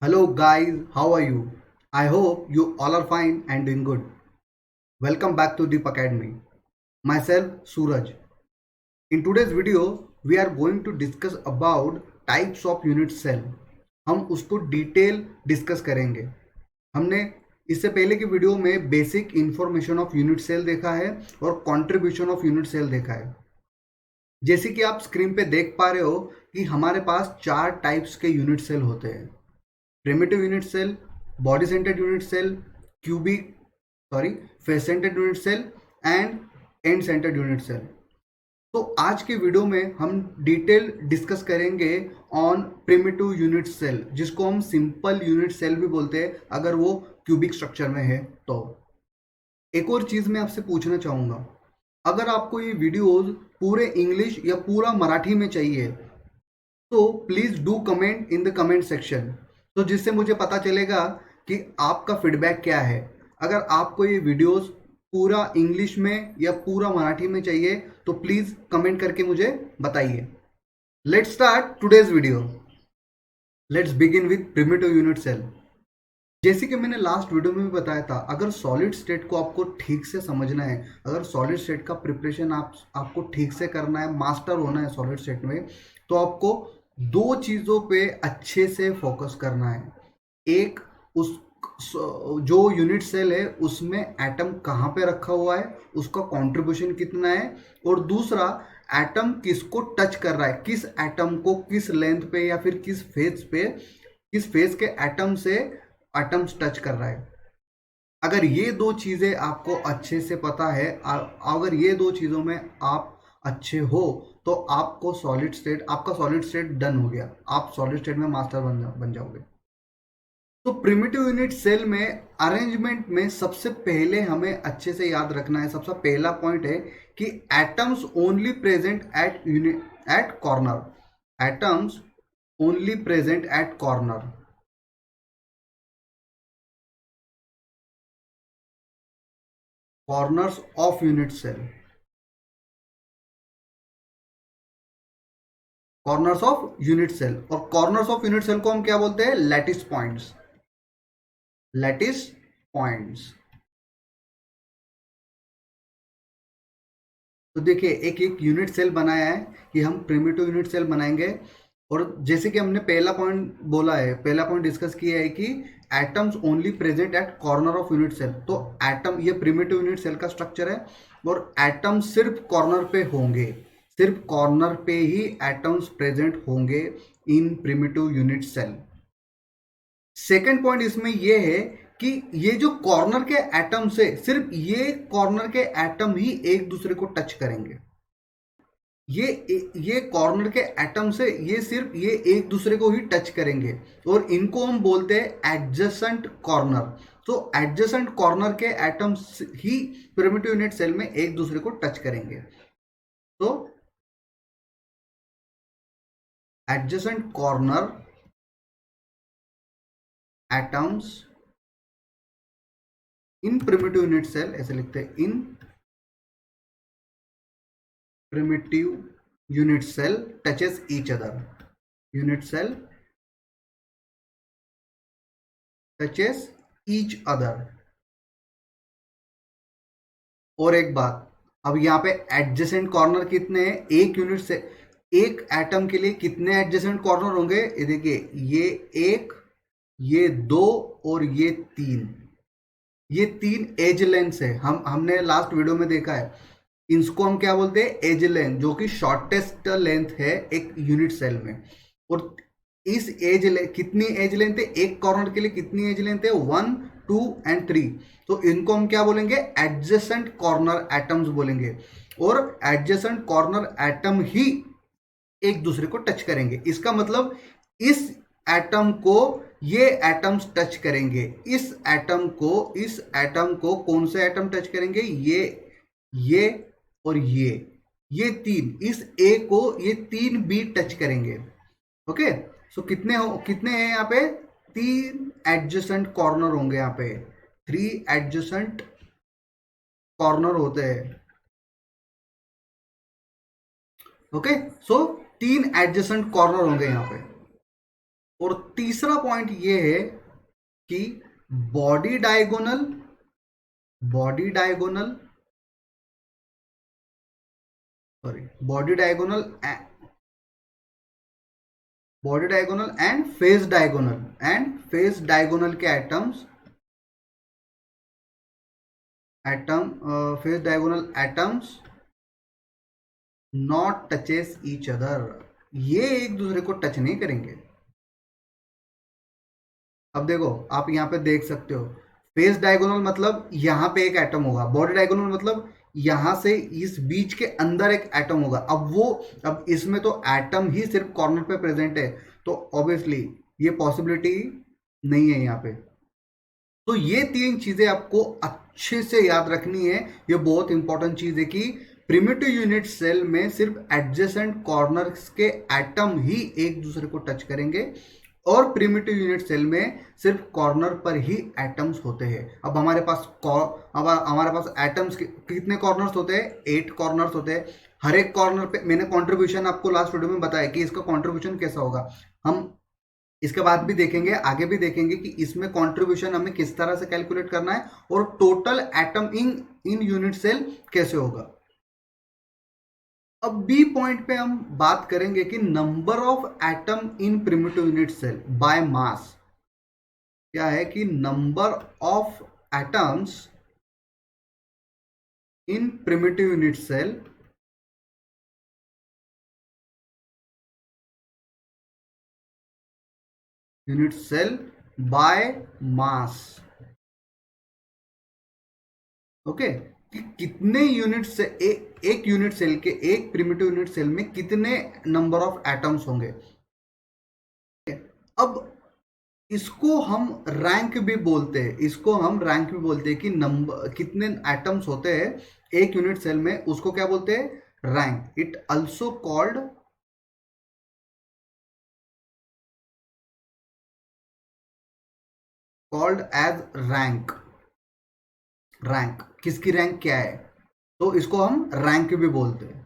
Hello guys, how are you? I hope you all are fine and doing good. Welcome back to Deep Academy. Myself Suraj. In today's video, we are going to discuss about types of unit cell. हम उसको detail discuss करेंगे. हमने इससे पहले की video में basic information of unit cell देखा है और कंट्रीब्यूशन ऑफ यूनिट सेल देखा है. जैसे कि आप स्क्रीन पे देख पा रहे हो कि हमारे पास चार टाइप्स के यूनिट सेल होते हैं. Primitive unit cell, body centred unit cell, cubic sorry face centred unit cell and end centred unit cell. तो आज के वीडियो में हम डिटेल डिस्कस करेंगे ऑन प्रिमिटिव यूनिट सेल, जिसको हम सिंपल यूनिट सेल भी बोलते हैं अगर वो क्यूबिक स्ट्रक्चर में है. तो एक और चीज मैं आपसे पूछना चाहूंगा, अगर आपको ये वीडियोस पूरे इंग्लिश या पूरा मराठी में चाहिए तो please do comment in the comment section, तो जिससे मुझे पता चलेगा कि आपका फीडबैक क्या है. अगर आपको ये वीडियोस पूरा इंग्लिश में या पूरा मराठी में चाहिए तो प्लीज कमेंट करके मुझे बताइए. Let's start today's video. Let's begin with primitive unit cell. जैसे कि मैंने लास्ट वीडियो में भी बताया था, अगर सॉलिड स्टेट को आपको ठीक से समझना है, अगर सॉलिड स्टेट का प्रिपरेशन आपको ठीक से करना है, मास्टर होना है सॉलिड स्टेट में, तो आपको दो चीज़ों पे अच्छे से फोकस करना है. एक, उस जो यूनिट सेल है उसमें एटम कहाँ पे रखा हुआ है, उसका कंट्रीब्यूशन कितना है, और दूसरा एटम किसको टच कर रहा है, किस एटम को किस लेंथ पे या फिर किस फेज के एटम से एटम्स टच कर रहा है. अगर ये दो चीजें आपको अच्छे से पता है, अगर ये दो चीजों में आप अच्छे हो तो आपका सॉलिड स्टेट डन हो गया, आप सॉलिड स्टेट में मास्टर बन जाओगे. तो प्रिमिटिव यूनिट सेल में अरेंजमेंट में सबसे पहले हमें अच्छे से याद रखना है, सबसे पहला पॉइंट है कि atoms only present at corner. Atoms only present at corner. Corners of unit cell. Corners of unit cell, और कॉर्नर्स ऑफ यूनिट सेल को हम क्या बोलते हैं? Lattice points. Lattice points. तो देखिए, एक एक यूनिट सेल बनाया है कि हम प्रिमिटिव यूनिट सेल बनाएंगे. और जैसे कि हमने पहला पॉइंट बोला है, पहला पॉइंट डिस्कस किया है कि atoms only present at corner of unit cell. तो एटम, ये प्रिमिटिव यूनिट सेल का स्ट्रक्चर है और एटम सिर्फ कॉर्नर पे होंगे, सिर्फ कॉर्नर पे ही एटम्स प्रेजेंट होंगे in primitive unit cell. Second point इसमें यह है कि ये जो कॉर्नर के एटम से, सिर्फ ये कॉर्नर के एटम ही एक दूसरे को टच करेंगे. ये कॉर्नर के एटम से ये एक दूसरे को ही टच करेंगे और इनको हम बोलते हैं एडजेसेंट कॉर्नर. तो एडजेसेंट कॉर्नर के एटम्स ही प्रिमिटिव यूनिट सेल में एक दूसरे को टच करेंगे. तो adjacent corner atoms in primitive unit cell, ऐसे लिखते हैं, इन primitive unit cell touches each other. Unit cell touches each other. और एक बात, अब यहाँ पे एडजेसेंट कॉर्नर कितने हैं? एक यूनिट से एक एटम के लिए कितने एडजेसेंट कॉर्नर होंगे? ये देखिए, ये एक, ये दो और ये तीन. ये तीन एज लेंथ है. हमने लास्ट वीडियो में देखा है, इसको हम क्या बोलते हैं? एज लेंथ, जो कि शॉर्टेस्ट लेंथ है एक यूनिट सेल में. और इस कितनी एज लेंथ है एक कॉर्नर के लिए? कितनी एज लेंथ है? 1, 2 एंड 3. तो इनको हम क्या बोलेंगे? एडजेसेंट कॉर्नर एटम्स बोलेंगे. और एडजेसेंट कॉर्नर एटम ही एक दूसरे को टच करेंगे. इसका मतलब इस एटम को ये एटम्स टच करेंगे, इस एटम को कौन से एटम टच करेंगे? ये और ये तीन, इस ए को ये तीन बी टच करेंगे. ओके, सो कितने हैं यहाँ पे? तीन एडजेसेंट कॉर्नर होंगे यहाँ पे. 3 एडजेसेंट कॉर्नर होते हैं. ओके, सो 3 एडजेसेंट कॉर्नर होंगे यहाँ पे. और तीसरा पॉइंट ये है कि body diagonal body diagonal sorry body diagonal and face diagonal के face diagonal atoms not touches each other, ये एक दूसरे को टच नहीं करेंगे। अब देखो आप यहाँ पे देख सकते हो, फेस डायगोनल मतलब यहाँ पे एक एटम होगा, बॉडी डायगोनल मतलब यहाँ से इस बीच के अंदर एक एटम होगा। अब इसमें तो एटम ही सिर्फ कॉर्नर पे प्रेजेंट है, तो ऑब्वियसली ये पॉसिबिलिटी नहीं है यहाँ पे। तो ये तीन चीजें आपको अच्छे से याद रखनी है। ये बहुत इंपॉर्टेंट चीज है कि प्रिमिटिव यूनिट सेल में सिर्फ एडजेसेंट कॉर्नर्स के एटम ही एक दूसरे को टच करेंगे और प्रिमिटिव यूनिट सेल में सिर्फ कॉर्नर पर ही एटम्स होते हैं। अब हमारे पास एटम्स कितने कॉर्नर्स होते हैं? 8 कॉर्नर्स होते हैं। हर एक कॉर्नर पे मैंने कंट्रीब्यूशन आपको लास्ट वीडियो में बताया कि इसका कंट्रीब्यूशन कैसा होगा। हम इसके बाद भी देखेंगे, आगे भी देखेंगे कि इसमें कंट्रीब्यूशन हमें किस तरह से कैलकुलेट करना है और total atom in unit cell कैसे होगा। अब बी पॉइंट पे हम बात करेंगे कि number of atom in primitive unit cell by mass. क्या है कि number of atoms in primitive unit cell by mass. Okay, कि कितने यूनिट से एक यूनिट सेल के, एक प्रिमिटिव यूनिट सेल में कितने नंबर ऑफ एटम्स होंगे। अब इसको हम रैंक भी बोलते हैं, कि नंबर कितने एटम्स होते हैं एक यूनिट सेल में, उसको क्या बोलते हैं? Rank. It also called as rank. किसकी रैंक क्या है, तो इसको हम रैंक भी बोलते हैं।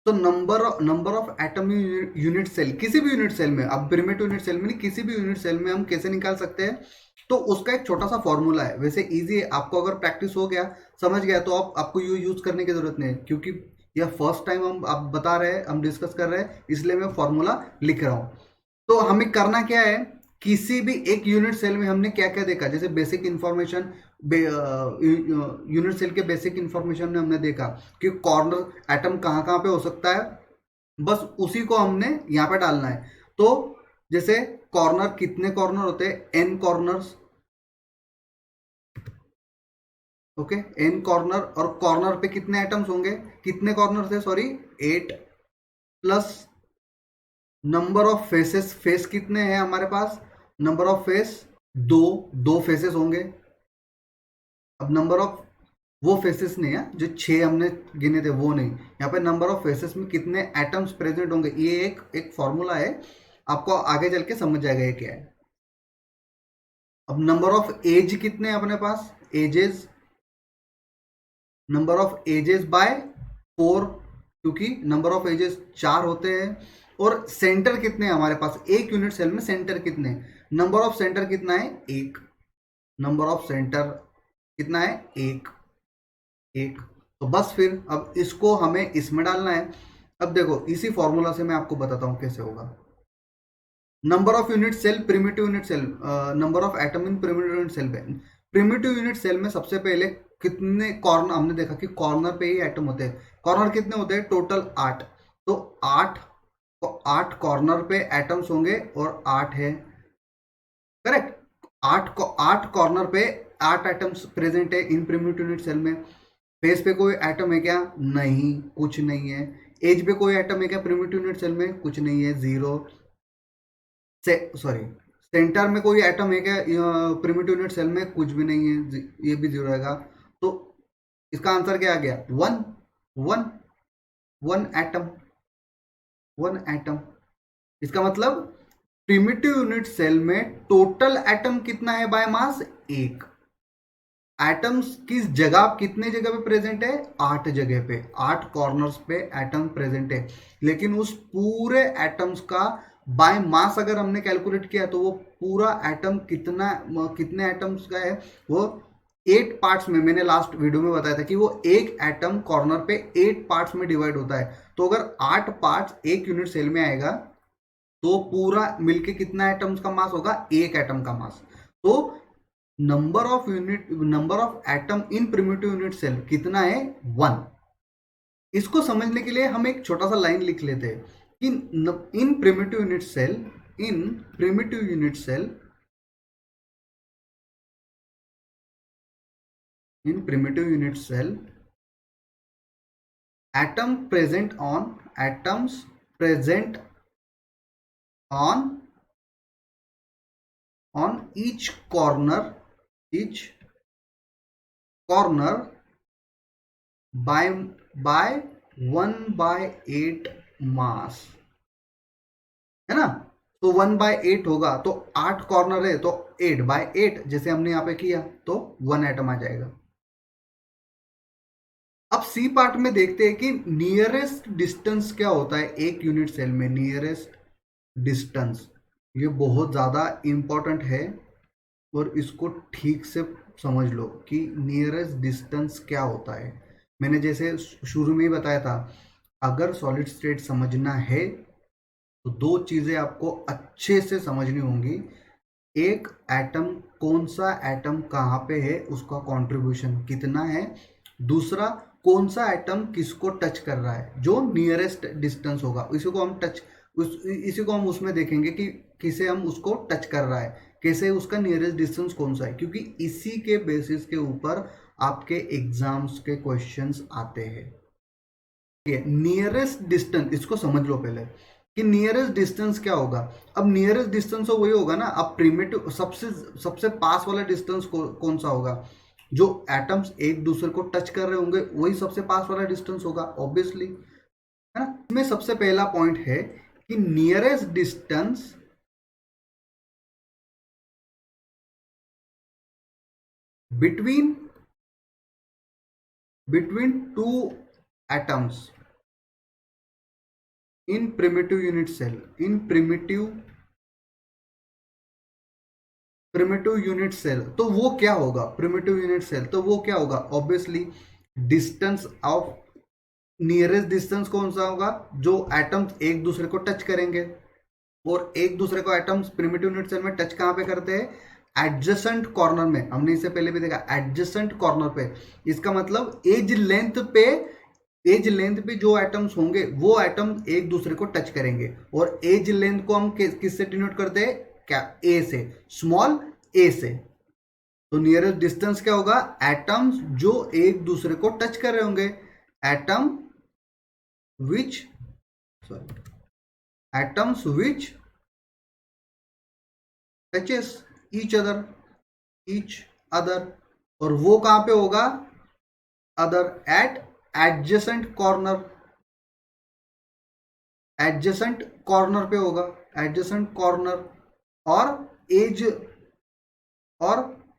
तो number of atom unit cell, किसी भी यूनिट सेल में, अब प्रिमिटिव यूनिट सेल में नहीं, किसी भी यूनिट सेल में हम कैसे निकाल सकते हैं? तो उसका एक छोटा सा फॉर्मूला है, वैसे इजी है, आपको अगर प्रैक्टिस हो गया, समझ गया, तो आपको यूज करने की जरूरत नहीं है, क्योंकि यह फर्स्ट टाइम हम आप बता रहे हैं, हम डिस्कस कर रहे हैं, इसलिए मैं फॉर्मूला लिख रहा हूं। तो हमें करना क्या है, किसी भी एक यूनिट सेल में हमने क्या क्या देखा, जैसे बेसिक इंफॉर्मेशन, यूनिट सेल के बेसिक इंफॉर्मेशन में हमने देखा कि कॉर्नर एटम कहाँ कहाँ पे हो सकता है, बस उसी को हमने यहाँ पे डालना है। तो जैसे कॉर्नर, कितने कॉर्नर होते हैं? n corners. Okay, n corner, और कॉर्नर पे कितने एटम्स होंगे? कितने कॉर्नर थे? Sorry, 8 plus number of faces. Face कितने हैं हमारे पास? नंबर ऑफ फेस दो फेसेस होंगे। अब नंबर ऑफ वो फेसेस नहीं है जो 6 हमने गिने थे, वो नहीं, यहाँ पे नंबर ऑफ फेसेस में कितने एटम्स प्रेजेंट होंगे, ये एक फॉर्मूला है, आपको आगे चल के समझ जाएगा ये क्या है। अब नंबर ऑफ एज कितने हैं अपने पास? Edges, number of edges by 4, क्योंकि नंबर ऑफ एजेस 4 होते हैं। और सेंटर कितने हैं हमारे पास एक यूनिट सेल में? सेंटर कितने? नंबर ऑफ सेंटर कितना है? 1। नंबर ऑफ सेंटर कितना है? 1। तो बस फिर अब इसको हमें इसमें डालना है। अब देखो, इसी फॉर्मूला से मैं आपको बताता हूं कैसे होगा। Number of unit cell, primitive unit cell, number of atom in primitive unit cell में, प्रिमिटिव यूनिट सेल में सबसे पहले कितने कॉर्नर, हमने देखा कि कॉर्नर पे ही एटम होते हैं। कॉर्नर कितने होते हैं? टोटल 8। तो 8 कॉर्नर पे एटम्स होंगे और 8 है, करेक्ट। 8 कॉर्नर पे 8 एटम्स प्रेजेंट है इन प्रिमिटिव यूनिट सेल में। फेस पे कोई एटम है क्या? नहीं, कुछ नहीं है। एज पे कोई एटम है क्या प्रिमिटिव यूनिट सेल में? कुछ नहीं है, 0। सॉरी, सेंटर में कोई एटम है क्या प्रिमिटिव यूनिट सेल में? कुछ भी नहीं है, ये भी 0 रहेगा। तो इसका आंसर क्या आ गया? 1। One one atom, 1 atom. इसका मतलब प्रिमिटिव यूनिट सेल में टोटल एटम कितना है बाय मास? 1। एटम्स किस जगह, कितने जगह पे प्रेजेंट है? 8 जगह पे, 8 कॉर्नर्स पे एटम प्रेजेंट है। लेकिन उस पूरे एटम्स का बाय मास अगर हमने कैलकुलेट किया तो वो पूरा एटम कितने एटम्स का है, वो 8 पार्ट्स में, मैंने लास्ट वीडियो में बताया था कि वो एक एटम कॉर्नर पे 8 पार्ट्स में डिवाइड होता है। तो अगर 8 पार्ट्स एक यूनिट सेल में आएगा तो पूरा मिलके कितना एटम्स का मास होगा, एक एटम का मास। तो number of atom in primitive unit cell कितना है, 1। इसको समझने के लिए हम एक छोटा सा लाइन लिख लेते हैं कि in primitive unit cell, in primitive unit cell, in primitive unit cell atoms present on each corner by 1/8 mass, है ना। तो 1/8 होगा, तो 8 कॉर्नर है तो 8/8 जैसे हमने यहाँ पे किया तो 1 एटम आ जाएगा। अब सी पार्ट में देखते हैं कि नियरेस्ट डिस्टेंस क्या होता है एक यूनिट सेल में। नियरेस्ट डिस्टेंस ये बहुत ज़्यादा इंपॉर्टेंट है और इसको ठीक से समझ लो कि नियरेस्ट डिस्टेंस क्या होता है। मैंने जैसे शुरू में ही बताया था, अगर सॉलिड स्टेट समझना है तो 2 चीज़ें आपको अच्छे से समझनी होंगी। एक एटम, कौन सा एटम कहाँ पे है, उसका कंट्रीब्यूशन कितना है। दूसरा, कौन सा एटम किसको टच कर रहा है, जो नियरेस्ट डिस्टेंस होगा इसी को हम उसमें देखेंगे कि किसे हम उसको टच कर रहा है, कैसे उसका नियरेस्ट डिस्टेंस कौन सा है, क्योंकि इसी के बेसिस के ऊपर आपके एग्जाम्स के क्वेश्चंस आते हैं। नियरेस्ट डिस्टेंस, इसको समझ लो पहले कि नियरेस्ट डिस्टेंस क्या होगा। अब नियरेस्ट डिस्टेंस तो वही होगा ना, अब प्रिमिटिव सबसे पास वाला डिस्टेंस कौन सा होगा, जो एटम्स एक दूसरे को टच कर रहे होंगे वही सबसे पास वाला डिस्टेंस होगा, ऑब्वियसली, है ना। इसमें सबसे पहला पॉइंट है कि nearest distance between two atoms in primitive unit cell, in primitive unit cell, तो वो क्या होगा, प्रिमिटिव यूनिट सेल तो वो क्या होगा, obviously distance of, nearest distance कौन सा होगा, जो एटम्स एक दूसरे को टच करेंगे। और एक दूसरे को एटम्स प्रिमिटिव यूनिट सेल में टच कहां पे करते हैं, एडजेसेंट कॉर्नर में। हमने इससे पहले भी देखा, एडजेसेंट कॉर्नर पे, इसका मतलब एज लेंथ पे जो एटम्स होंगे वो एटम एक दूसरे को टच करेंगे। और एज लेंथ को हम किससे डिनोट करते हैं, क्या, ए से, स्मॉल ए से। तो नियरेस्ट डिस्टेंस क्या होगा, एटम्स जो एक दूसरे को टच कर रहे होंगे, atom which atoms which touches each other, और वो कहां पे होगा, अदर, एट एडजेसेंट कॉर्नर पे होगा, एडजेसेंट कॉर्नर, और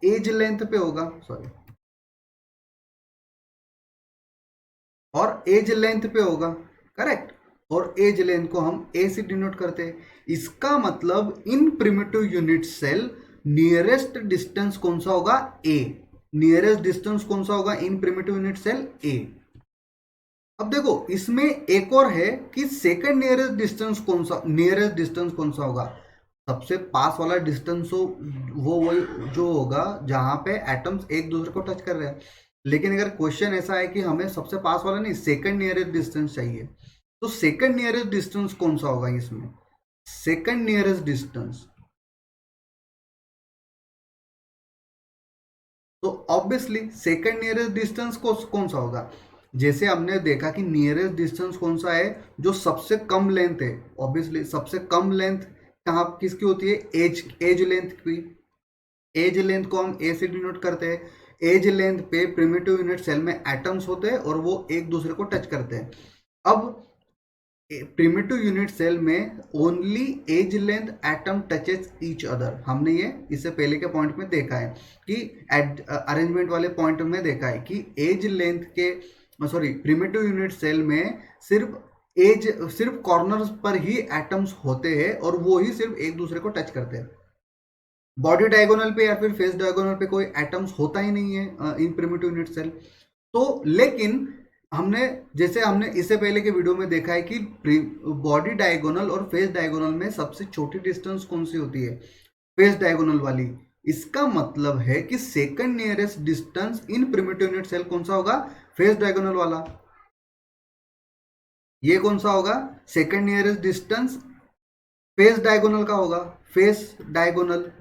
एज लेंथ पे होगा, सॉरी, और एज लेंथ पे होगा, करेक्ट। और एज लेंथ को हम ए से डिनोट करते हैं। इसका मतलब in primitive unit cell nearest distance कौन सा होगा, ए। नियरेस्ट डिस्टेंस कौन सा होगा in primitive unit cell, A. अब देखो इसमें एक और है कि सेकंड नियरेस्ट डिस्टेंस कौन सा होगा। सबसे पास वाला डिस्टेंस हो वो वही जो होगा जहां पे एटम्स एक दूसरे को टच कर रहे हैं। लेकिन अगर क्वेश्चन ऐसा है कि हमें सबसे पास वाला नहीं, सेकंड नियरेस्ट डिस्टेंस चाहिए, तो सेकंड नियरेस्ट डिस्टेंस कौन सा होगा इसमें, सेकंड नियरेस्ट डिस्टेंस, तो ऑब्वियसली सेकंड नियरेस्ट डिस्टेंस कौन सा होगा। जैसे हमने देखा कि नियरेस्ट डिस्टेंस कौन सा है, जो सबसे कम लेंथ है, ऑब्वियसली सबसे कम लेंथ कहाँ किसकी होती है, एज लेंथ की। एज लेंथ को हम ए से डिनोट करते हैं। एज लेंथ पे प्रिमिटिव यूनिट सेल में एटम्स होते हैं और वो एक दूसरे को टच करते हैं। अब प्रिमिटिव यूनिट सेल में only edge length atom touches each other, हमने ये इससे पहले के पॉइंट में देखा है कि अरेंजमेंट वाले पॉइंट में देखा है कि एज लेंथ के, सॉरी, प्रिमिटिव यूनिट सेल में सिर्फ एज सिर्फ कॉर्नर्स पर ही एटम्स होते हैं और वो ही सिर्फ एक दूसरे को टच करते हैं। बॉडी डायगोनल पे या फिर फेस डायगोनल पे कोई एटम्स होता ही नहीं है इन प्रिमिटिव यूनिट सेल। तो लेकिन हमने इससे पहले के वीडियो में देखा है कि बॉडी डायगोनल और फेस डायगोनल में सबसे छोटी डिस्टेंस कौन सी होती है? फेस डायगोनल वाली। इसका मतलब है कि second nearest distance in primitive unit cell कौन सा होगा? फेस डायगोनल वाला। ये कौन सा होगा? Second nearest distance face diagonal का होगा। फेस डायगोनल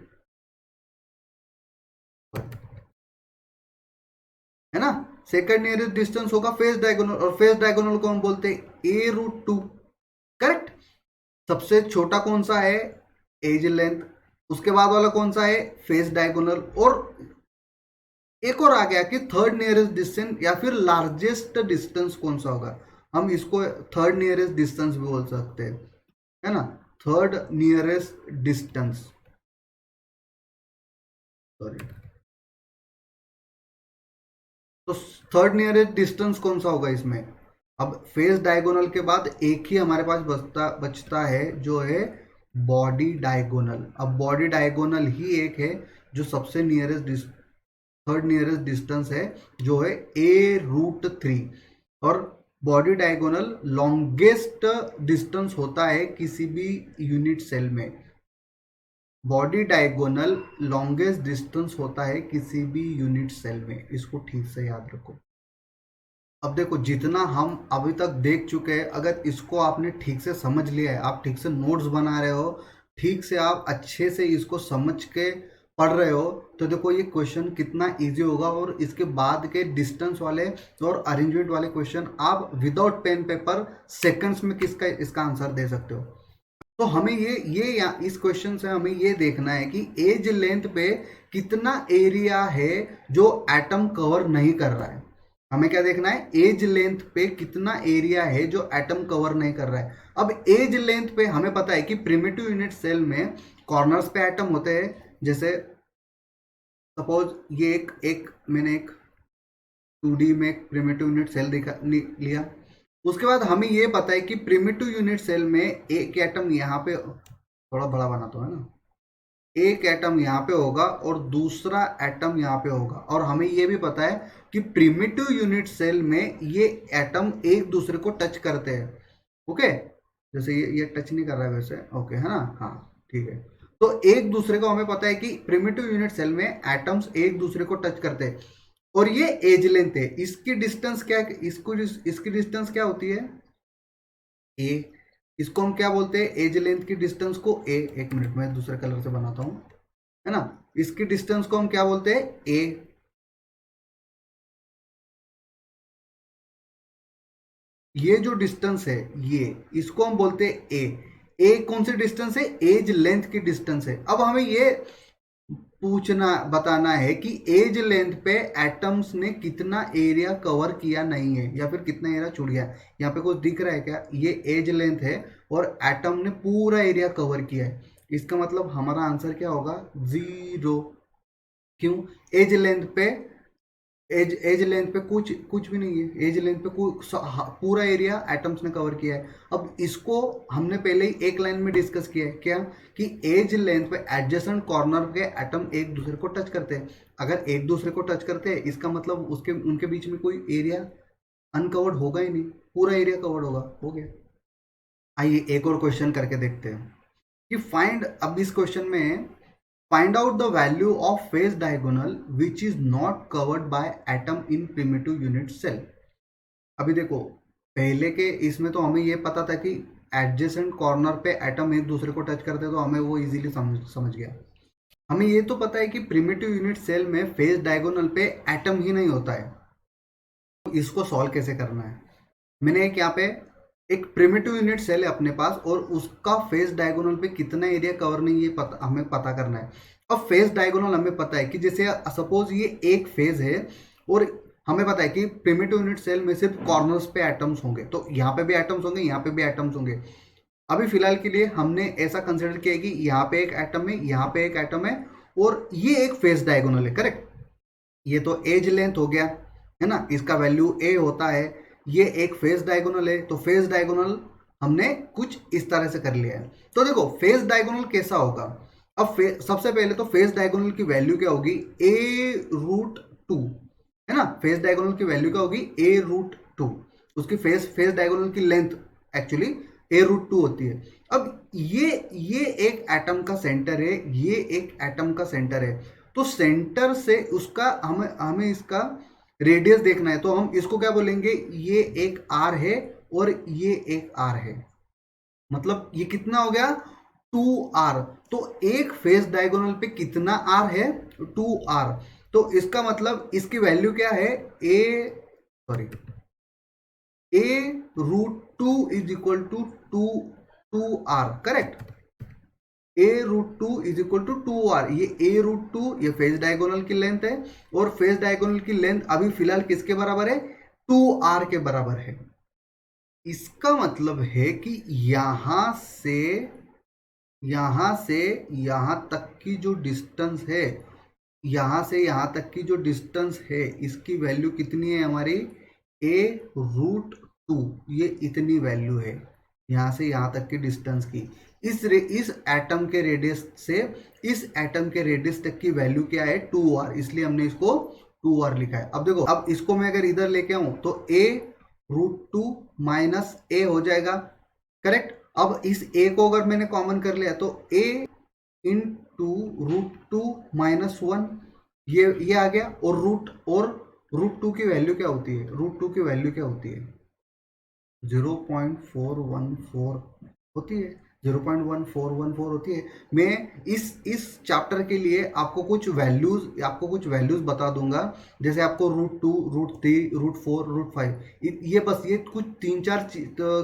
है ना, सेकंड नियरेस्ट डिस्टेंस होगा फेस डायगोनल, और फेस डायगोनल को हम बोलते हैं a√2। करेक्ट। सबसे छोटा कौन सा है? Edge length. उसके बाद वाला कौन सा है? Face diagonal. और एक और आ गया कि थर्ड नियरेस्ट डिस्टेंस या फिर लार्जेस्ट डिस्टेंस कौन सा होगा? हम इसको थर्ड नियरेस्ट डिस्टेंस भी बोल सकते हैं, है ना। थर्ड नियरेस्ट डिस्टेंस, सॉरी, तो थर्ड नियरेस्ट डिस्टेंस कौन सा होगा इसमें? अब फेस डायगोनल के बाद एक ही हमारे पास बचता है, जो है बॉडी डायगोनल। अब बॉडी डायगोनल ही एक है जो सबसे नियरेस्ट थर्ड नियरेस्ट डिस्टेंस है, जो है a√3। और बॉडी डायगोनल लॉन्गेस्ट डिस्टेंस होता है किसी भी यूनिट सेल में। बॉडी डायगोनल लॉन्गेस्ट डिस्टेंस होता है किसी भी यूनिट सेल में, इसको ठीक से याद रखो। अब देखो, जितना हम अभी तक देख चुके हैं, अगर इसको आपने ठीक से समझ लिया है, आप ठीक से नोट्स बना रहे हो, ठीक से आप अच्छे से इसको समझ के पढ़ रहे हो, तो देखो ये क्वेश्चन कितना इजी होगा। और इसके बाद के डिस्टेंस वाले और अरेंजमेंट वाले क्वेश्चन आप विदाउट पेन पेपर सेकंड्स में इसका आंसर दे सकते हो। तो हमें ये इस क्वेश्चन से हमें ये देखना है कि एज लेंथ पे कितना एरिया है जो एटम कवर नहीं कर रहा है। हमें क्या देखना है? एज लेंथ पे कितना एरिया है जो एटम कवर नहीं कर रहा है। अब एज लेंथ पे हमें पता है कि प्रिमिटिव यूनिट सेल में कॉर्नर्स पे एटम होते हैं। जैसे सपोज ये मैंने एक 2D में एक प्रिमिटिव यूनिट सेल लिया। उसके बाद हमें ये पता है कि प्रिमिटिव यूनिट सेल में एक एटम यहाँ पे, थोड़ा बड़ा बनाता है ना, एक एटम यहाँ पे होगा और दूसरा एटम यहाँ पे होगा। और हमें ये भी पता है कि प्रिमिटिव यूनिट सेल में ये एटम एक दूसरे को टच करते हैं। ओके, जैसे ये टच नहीं कर रहा है वैसे, ओके है ना, हाँ ठीक है। तो एक दूसरे को हमें पता है कि प्रिमिटिव यूनिट सेल में एटम्स एक दूसरे को टच करते हैं। और ये एज लेंथ है। इसकी डिस्टेंस क्या, इसकी डिस्टेंस क्या होती है? ए। इसको हम क्या बोलते हैं? एज लेंथ की डिस्टेंस को ए। एक मिनट में दूसरे कलर से बनाता हूं, है ना। इसकी डिस्टेंस को हम क्या बोलते हैं? ए। ये जो डिस्टेंस है, ये इसको हम बोलते हैं ए। ए कौन सी डिस्टेंस है? एज लेंथ की डिस्टेंस है। अब हमें ये बताना है कि एज लेंथ पे एटम्स ने कितना एरिया कवर किया नहीं है, या फिर कितना एरिया छूट गया। यहाँ पे कुछ दिख रहा है क्या? ये एज लेंथ है और एटम ने पूरा एरिया कवर किया है। इसका मतलब हमारा आंसर क्या होगा? 0। क्यों? एज लेंथ पे एज लेंथ पे कुछ भी नहीं है। एज लेंथ पे पूरा एरिया एटम्स ने कवर किया है। अब इसको हमने पहले ही एक लाइन में डिस्कस किया है, क्या कि एज लेंथ पे एडजेसेंट कॉर्नर के एटम एक दूसरे को टच करते हैं। अगर एक दूसरे को टच करते हैं, इसका मतलब उनके बीच में कोई एरिया अनकवर्ड होगा ही नहीं, पूरा एरिया कवर्ड होगा। हो गया। आइए एक और क्वेश्चन करके देखते हैं कि अब इस क्वेश्चन में find out the value of phase diagonal which is not covered by atom in primitive unit cell। अभी देखो, पहले के इसमें तो हमें ये पता था कि एडजेसेंट कॉर्नर पे एटम एक दूसरे को टच करते, तो हमें वो इजीली समझ गया। हमें ये तो पता है कि प्रिमिटिव यूनिट सेल में फेज डायगोनल पे एटम ही नहीं होता है। तो इसको सॉल्व कैसे करना है? मैंने एक यहाँ पे एक प्रिमिटिव यूनिट सेल है अपने पास, और उसका फेस डायगोनल पे कितना एरिया कवर नहीं, ये हमें पता करना है। अब फेस डायगोनल हमें पता है कि जैसे सपोज ये एक फेज है और हमें पता है कि प्रिमिटिव यूनिट सेल में सिर्फ कॉर्नर्स पे एटम्स होंगे, तो यहाँ पे भी एटम्स होंगे, यहाँ पे भी एटम्स होंगे। अभी फिलहाल के लिए हमने ऐसा कंसिडर किया कि यहाँ पे एक एटम है, यहाँ पे एक एटम है, और ये एक फेस डायगोनल है। करेक्ट। ये तो एज लेंथ हो गया, है ना, इसका वैल्यू ए होता है। ये एक फेस डायगोनल है, तो फेस डायगोनल हमने कुछ इस तरह से कर लिया है। तो देखो फेस डायगोनल कैसा होगा। अब सबसे पहले तो फेस डायगोनल की वैल्यू क्या होगी, a√2 है ना। फेस डायगोनल की वैल्यू क्या होगी, a√2। उसकी फेस डायगोनल की लेंथ एक्चुअली a√2 होती है। अब ये एक एटम का सेंटर है, ये एक एटम का सेंटर है। तो सेंटर से उसका हमें हमें इसका रेडियस देखना है। तो हम इसको क्या बोलेंगे, ये एक आर है और ये एक आर है। मतलब ये कितना हो गया, 2r। तो एक फेस डायगोनल पे कितना आर है, 2r। तो इसका मतलब इसकी वैल्यू क्या है, a√2 is equal to 2r। Correct, a√2 is equal to 2r। ये a√2 ये फेस डायगोनल की लेंथ है, और फेस डायगोनल की लेंथ अभी फिलहाल किसके बराबर है, 2r के बराबर है। इसका मतलब है कि यहां से यहां तक की जो डिस्टेंस है, यहां से यहां तक की जो डिस्टेंस है, इसकी वैल्यू कितनी है हमारी, a√2। ये इतनी वैल्यू है यहां से यहां तक की डिस्टेंस की। इस एटम के रेडियस से इस एटम के रेडियस तक की वैल्यू क्या है, 2r। इसलिए हमने इसको 2r लिखा है। अब देखो, अब इसको मैं अगर इधर लेके आऊं तो a√2 माइनस a हो जाएगा। करेक्ट। अब इस a को अगर मैंने कॉमन कर लिया तो a √2 -1 ये आ गया। और √2 की वैल्यू क्या होती है, √2 की वैल्यू क्या होती है, 0.414 होती है, 0.1414 होती है। मैं इस चैप्टर के लिए आपको कुछ वैल्यूज बता दूंगा। जैसे आपको √2, √3, √4, √5, ये बस ये कुछ 3-4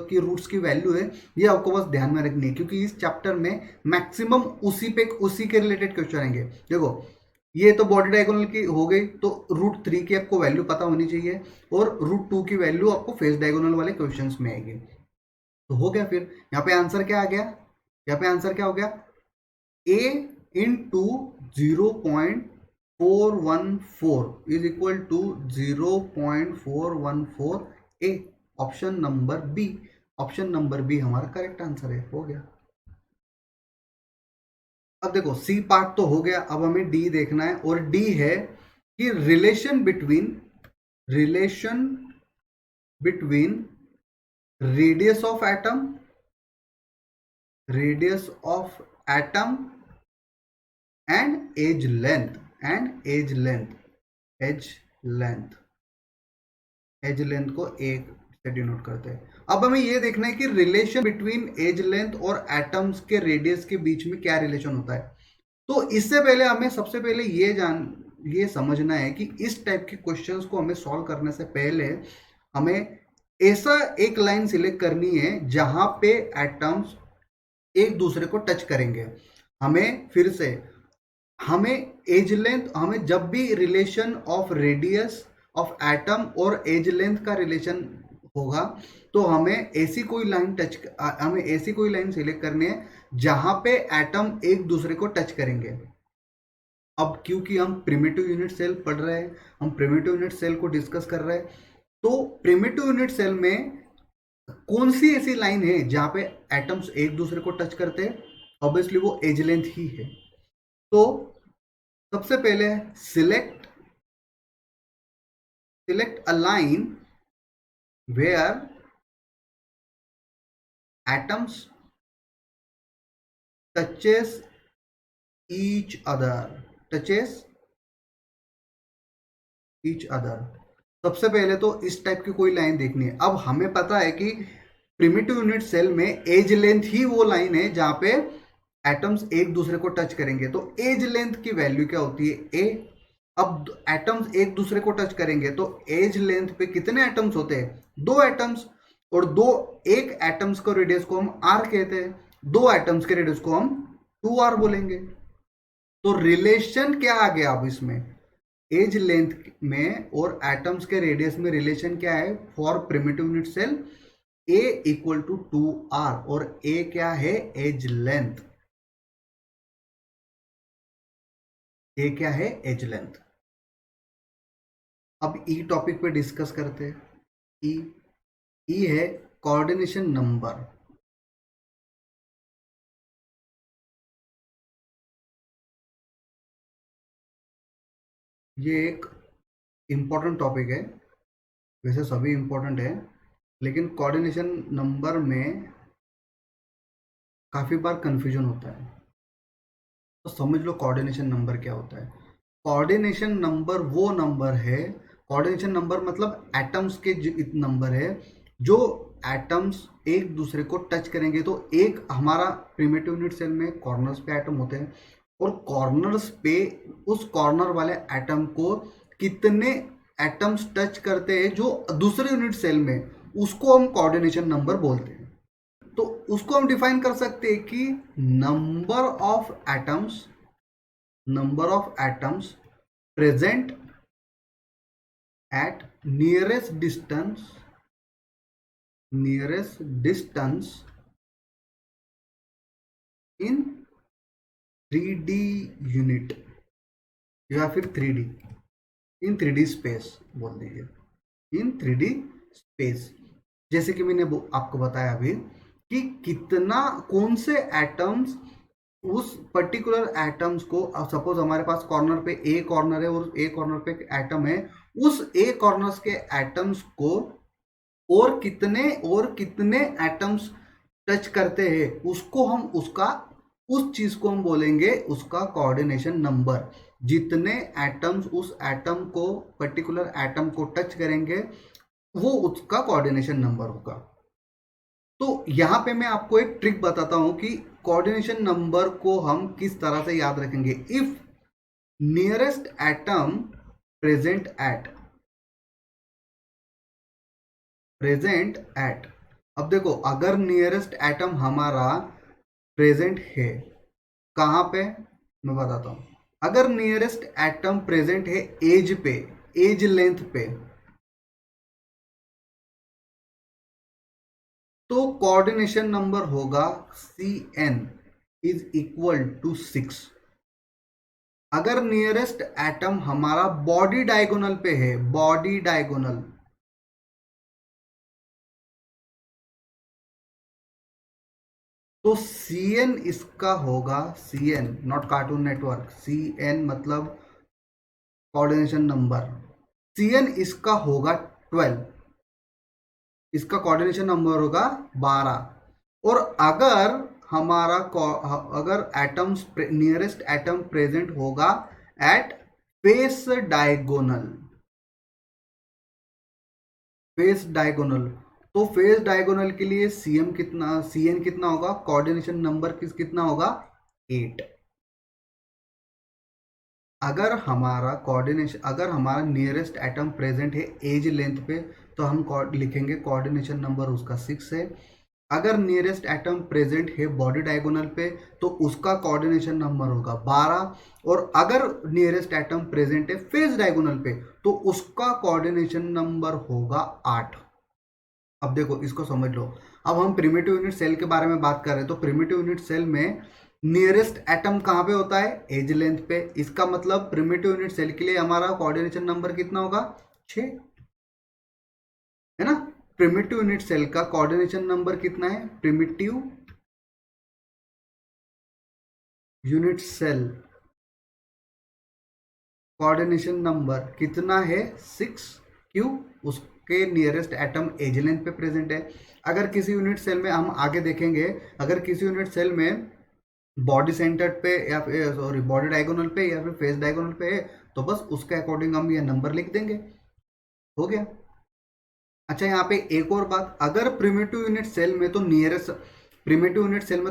की रूट्स की वैल्यू है, ये आपको बस ध्यान में रखनी है, क्योंकि इस चैप्टर में मैक्सिमम उसी के रिलेटेड क्वेश्चन आएंगे। देखो, ये तो बॉडी डायगोनल की हो गई, तो √3 की आपको वैल्यू पता होनी चाहिए, और √2 की वैल्यू आपको फेस डायगोनल वाले क्वेश्चंस में आएगी। तो हो गया। फिर यहाँ पे आंसर क्या आ गया, यहाँ पे आंसर क्या हो गया, a × 0.414 is equal to 0.414 a। Option number B, option number B हमारा करेक्ट आंसर है। हो गया। अब देखो सी पार्ट तो हो गया, अब हमें डी देखना है, और डी है कि relation between radius of atom and edge length को एक से डिनोट करते हैं। अब हमें यह देखना है कि रिलेशन बिटवीन एज लेंथ और एटम्स के रेडियस के बीच में क्या रिलेशन होता है। तो इससे पहले हमें सबसे पहले ये समझना है कि इस टाइप के क्वेश्चंस को हमें सॉल्व करने से पहले हमें ऐसा एक लाइन सिलेक्ट करनी है जहां पे एटम्स एक दूसरे को टच करेंगे। हमें फिर से हमें जब भी relation of radius of atom और एज लेंथ का रिलेशन होगा, तो हमें ऐसी कोई लाइन सिलेक्ट करनी है जहां पे एटम एक दूसरे को टच करेंगे। अब क्योंकि हम प्रिमिटिव यूनिट सेल पढ़ रहे हैं, हम प्रिमिटिव यूनिट सेल को डिस्कस कर रहे हैं, तो प्रिमिटिव यूनिट सेल में कौन सी ऐसी लाइन है जहां पे एटम्स एक दूसरे को टच करते हैं, ऑब्वियसली वो एज लेंथ ही है। तो सबसे पहले select a line where atoms touches each other. सबसे पहले तो इस टाइप की कोई लाइन देखनी है। अब हमें पता है कि प्रिमिटिव यूनिट सेल में एज लेंथ ही वो लाइन है जहां पे एटम्स एक दूसरे को टच करेंगे। तो एज लेंथ की वैल्यू क्या होती है, ए। अब एटम्स एक दूसरे को टच करेंगे तो एज लेंथ पे कितने एटम्स होते हैं, 2 एटम्स। और एक एटम्स को रेडियस को हम आर कहते हैं, 2 एटम्स के रेडियस को हम 2r बोलेंगे। तो रिलेशन क्या आ गया अब इसमें, एज लेंथ में और एटम्स के रेडियस में रिलेशन क्या है for primitive unit cell, a equal to 2r, और a क्या है, एज लेंथ। a क्या है, एज लेंथ। अब ई टॉपिक पे डिस्कस करते हैं। ई है कोऑर्डिनेशन नंबर। ये एक इम्पॉर्टेंट टॉपिक है। वैसे सभी इम्पोर्टेंट है, लेकिन कोऑर्डिनेशन नंबर में काफ़ी बार कंफ्यूजन होता है। तो समझ लो कोऑर्डिनेशन नंबर क्या होता है। कोऑर्डिनेशन नंबर वो नंबर है, कोऑर्डिनेशन नंबर मतलब एटम्स के नंबर है, जो एटम्स एक दूसरे को टच करेंगे। तो एक हमारा प्रिमिटिव यूनिट सेल में कॉर्नर्स पे एटम होते हैं, और कॉर्नर्स पे उस कॉर्नर वाले एटम को कितने एटम्स टच करते हैं जो दूसरे यूनिट सेल में, उसको हम कोऑर्डिनेशन नंबर बोलते हैं। तो उसको हम डिफाइन कर सकते हैं कि number of atoms present at nearest distance in 3D unit, या फिर 3D, इन 3D स्पेस बोल दीजिए, इन 3D स्पेस। जैसे कि मैंने आपको बताया अभी कि कितना, कौन से एटम्स उस पर्टिकुलर एटम्स को, अब सपोज हमारे पास कॉर्नर पे ए कॉर्नर है और ए कॉर्नर पे एक एटम है, उस ए कॉर्नर्स के एटम्स को और कितने एटम्स टच करते हैं, उसको हम उस चीज को हम बोलेंगे उसका कोऑर्डिनेशन नंबर। जितने एटम्स उस एटम को, पर्टिकुलर एटम को टच करेंगे, वो उसका कोऑर्डिनेशन नंबर होगा। तो यहां पे मैं आपको एक ट्रिक बताता हूं कि कोऑर्डिनेशन नंबर को हम किस तरह से याद रखेंगे। If nearest atom present at present at अब देखो, अगर नियरेस्ट एटम हमारा प्रेजेंट है कहां पे, मैं बताता हूं। अगर नियरेस्ट एटम प्रेजेंट है एज पे, एज लेंथ पे, तो कोऑर्डिनेशन नंबर होगा Cn इज इक्वल टू 6। अगर नियरेस्ट एटम हमारा बॉडी डायगोनल पे है, बॉडी डायगोनल, तो Cn इसका होगा, Cn not cartoon network, Cn मतलब कोऑर्डिनेशन नंबर, Cn इसका होगा 12, इसका कोऑर्डिनेशन नंबर होगा 12। और अगर हमारा अगर एटम्स, नियरेस्ट एटम प्रेजेंट होगा at face diagonal, face diagonal, तो फेस डायगोनल के लिए Cn कितना होगा, कोऑर्डिनेशन नंबर कितना होगा, 8। अगर हमारा नियरेस्ट एटम प्रेजेंट है एज लेंथ पे, तो हम लिखेंगे कोऑर्डिनेशन नंबर उसका 6 है। अगर नियरेस्ट एटम प्रेजेंट है बॉडी डायगोनल पे, तो उसका कोऑर्डिनेशन नंबर होगा 12। और अगर नियरेस्ट एटम प्रेजेंट है फेज डायगोनल पे, तो उसका कोऑर्डिनेशन नंबर होगा 8। अब देखो, इसको समझ लो। अब हम प्रिमिटिव यूनिट सेल के बारे में बात कर रहे हैं, तो प्रिमिटिव यूनिट सेल में नियरेस्ट एटम कहां पे होता है, एज लेंथ पे। इसका मतलब प्रिमिटिव यूनिट सेल के लिए हमारा कोऑर्डिनेशन नंबर कितना होगा, 6, है ना। प्रिमिटिव यूनिट सेल का कोऑर्डिनेशन नंबर कितना है, primitive unit cell coordination number कितना है, 6। क्यों, उसके नियरेस्ट एटम एज लेंथ पे प्रेजेंट है। अगर किसी यूनिट सेल में, हम आगे देखेंगे, अगर किसी यूनिट सेल में बॉडी सेंटर्ड पे, या फिर सॉरी बॉडी डायगोनल पे, या फिर फेस डायगोनल पे है, तो बस उसके अकॉर्डिंग हम ये नंबर लिख देंगे, हो गया। अच्छा, यहाँ पे एक और बात, अगर प्रिमिटिव यूनिट सेल में तो